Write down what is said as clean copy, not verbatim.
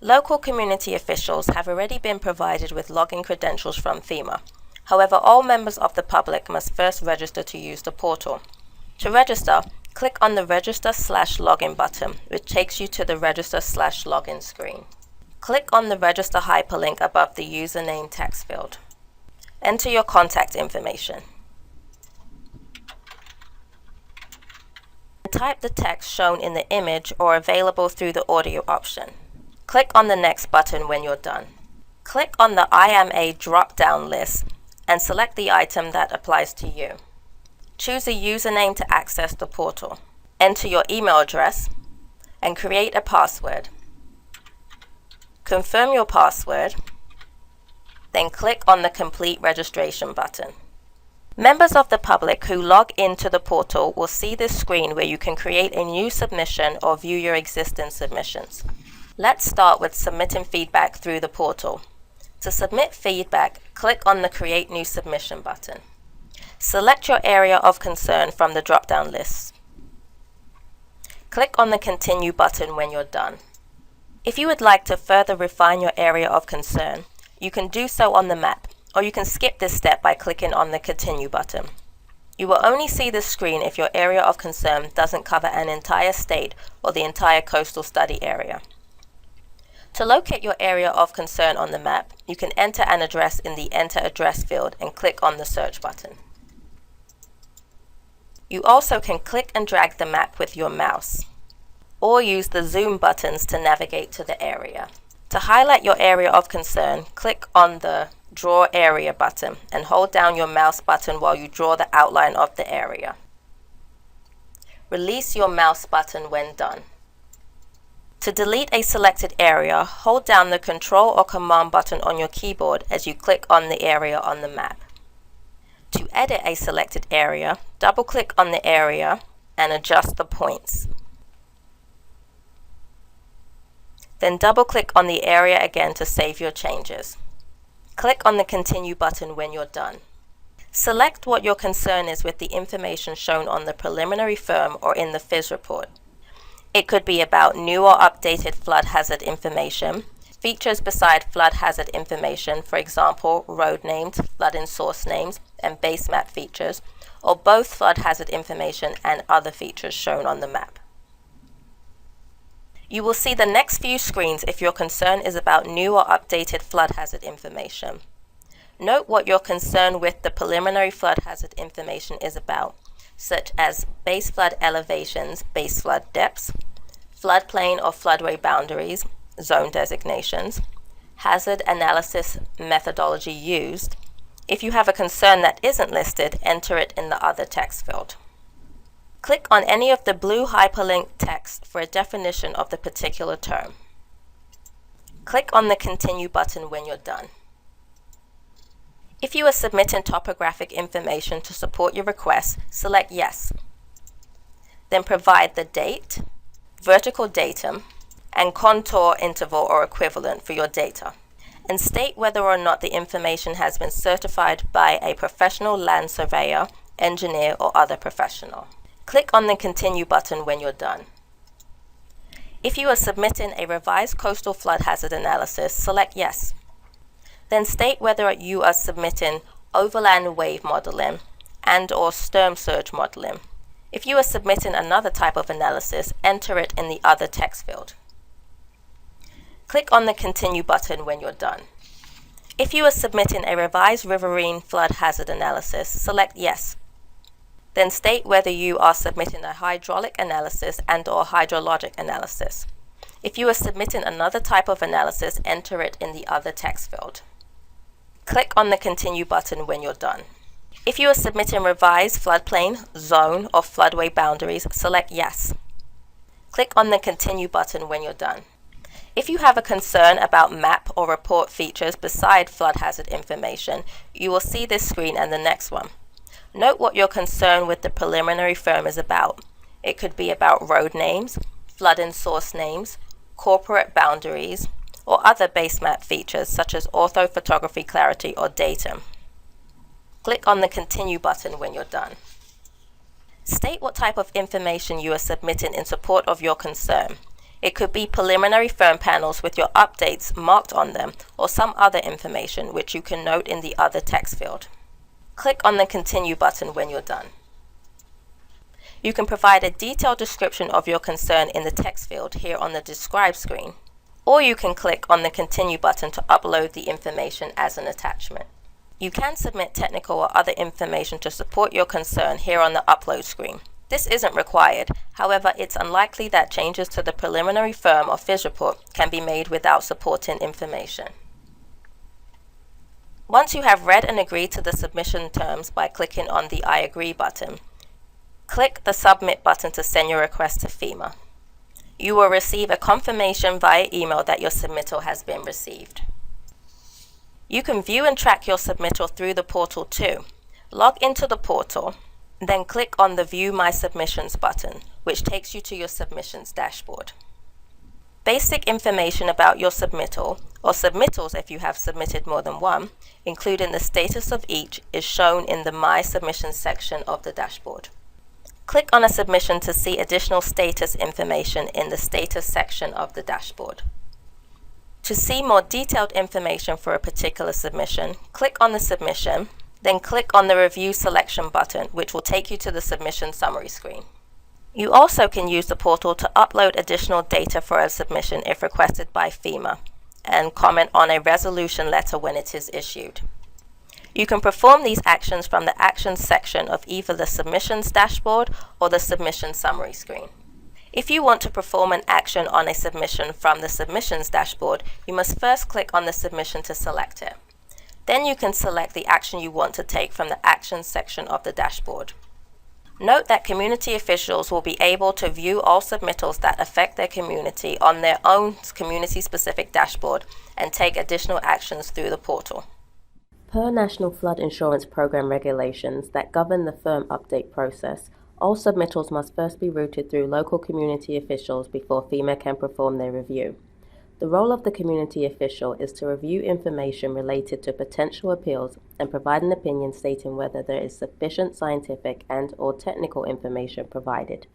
Local community officials have already been provided with login credentials from FEMA. However, all members of the public must first register to use the portal. To register, click on the Register/Login button, which takes you to the Register/Login screen. Click on the Register hyperlink above the username text field. Enter your contact information. Type the text shown in the image or available through the audio option. Click on the Next button when you're done. Click on the I am a drop-down list and select the item that applies to you. Choose a username to access the portal. Enter your email address and create a password. Confirm your password, then click on the Complete Registration button. Members of the public who log into the portal will see this screen where you can create a new submission or view your existing submissions. Let's start with submitting feedback through the portal. To submit feedback, click on the Create New Submission button. Select your area of concern from the drop-down list. Click on the Continue button when you're done. If you would like to further refine your area of concern, you can do so on the map, or you can skip this step by clicking on the Continue button. You will only see this screen if your area of concern doesn't cover an entire state or the entire coastal study area. To locate your area of concern on the map, you can enter an address in the Enter Address field and click on the Search button. You also can click and drag the map with your mouse, or use the Zoom buttons to navigate to the area. To highlight your area of concern, click on the Draw Area button and hold down your mouse button while you draw the outline of the area. Release your mouse button when done. To delete a selected area, hold down the Control or Command button on your keyboard as you click on the area on the map. To edit a selected area, double-click on the area and adjust the points. Then double-click on the area again to save your changes. Click on the Continue button when you're done. Select what your concern is with the information shown on the preliminary firm or in the FIS report. It could be about new or updated flood hazard information, features beside flood hazard information, for example, road names, flooding source names, and base map features, or both flood hazard information and other features shown on the map. You will see the next few screens if your concern is about new or updated flood hazard information. Note what your concern with the preliminary flood hazard information is about, such as base flood elevations, base flood depths, floodplain or floodway boundaries, zone designations, hazard analysis methodology used. If you have a concern that isn't listed, enter it in the Other text field. Click on any of the blue hyperlink text for a definition of the particular term. Click on the Continue button when you're done. If you are submitting topographic information to support your request, select Yes. Then provide the date, vertical datum, and contour interval or equivalent for your data, and state whether or not the information has been certified by a professional land surveyor, engineer, or other professional. Click on the Continue button when you're done. If you are submitting a revised coastal flood hazard analysis, select Yes. Then state whether you are submitting overland wave modeling and/or storm surge modeling. If you are submitting another type of analysis, enter it in the Other text field. Click on the Continue button when you're done. If you are submitting a revised riverine flood hazard analysis, select Yes. Then state whether you are submitting a hydraulic analysis and/or hydrologic analysis. If you are submitting another type of analysis, enter it in the Other text field. Click on the Continue button when you're done. If you are submitting revised floodplain, zone, or floodway boundaries, select Yes. Click on the Continue button when you're done. If you have a concern about map or report features beside flood hazard information, you will see this screen and the next one. Note what your concern with the preliminary firm is about. It could be about road names, flooding source names, corporate boundaries, or other base map features such as orthophotography clarity or datum. Click on the Continue button when you're done. State what type of information you are submitting in support of your concern. It could be preliminary firm panels with your updates marked on them, or some other information which you can note in the other text field. Click on the Continue button when you're done. You can provide a detailed description of your concern in the text field here on the Describe screen, or you can click on the Continue button to upload the information as an attachment. You can submit technical or other information to support your concern here on the Upload screen. This isn't required, however, it's unlikely that changes to the preliminary firm or FIS report can be made without supporting information. Once you have read and agreed to the submission terms by clicking on the I agree button, click the Submit button to send your request to FEMA. You will receive a confirmation via email that your submittal has been received. You can view and track your submittal through the portal too. Log into the portal, then click on the View My Submissions button, which takes you to your submissions dashboard. Basic information about your submittal, or submittals if you have submitted more than one, including the status of each, is shown in the My Submissions section of the dashboard. Click on a submission to see additional status information in the Status section of the dashboard. To see more detailed information for a particular submission, click on the submission, then click on the Review Selection button, which will take you to the submission summary screen. You also can use the portal to upload additional data for a submission if requested by FEMA, and comment on a resolution letter when it is issued. You can perform these actions from the Actions section of either the Submissions dashboard or the Submission summary screen. If you want to perform an action on a submission from the Submissions dashboard, you must first click on the submission to select it. Then you can select the action you want to take from the Actions section of the dashboard. Note that community officials will be able to view all submittals that affect their community on their own community-specific dashboard and take additional actions through the portal. Per National Flood Insurance Program regulations that govern the firm update process, all submittals must first be routed through local community officials before FEMA can perform their review. The role of the community official is to review information related to potential appeals and provide an opinion stating whether there is sufficient scientific and/or technical information provided.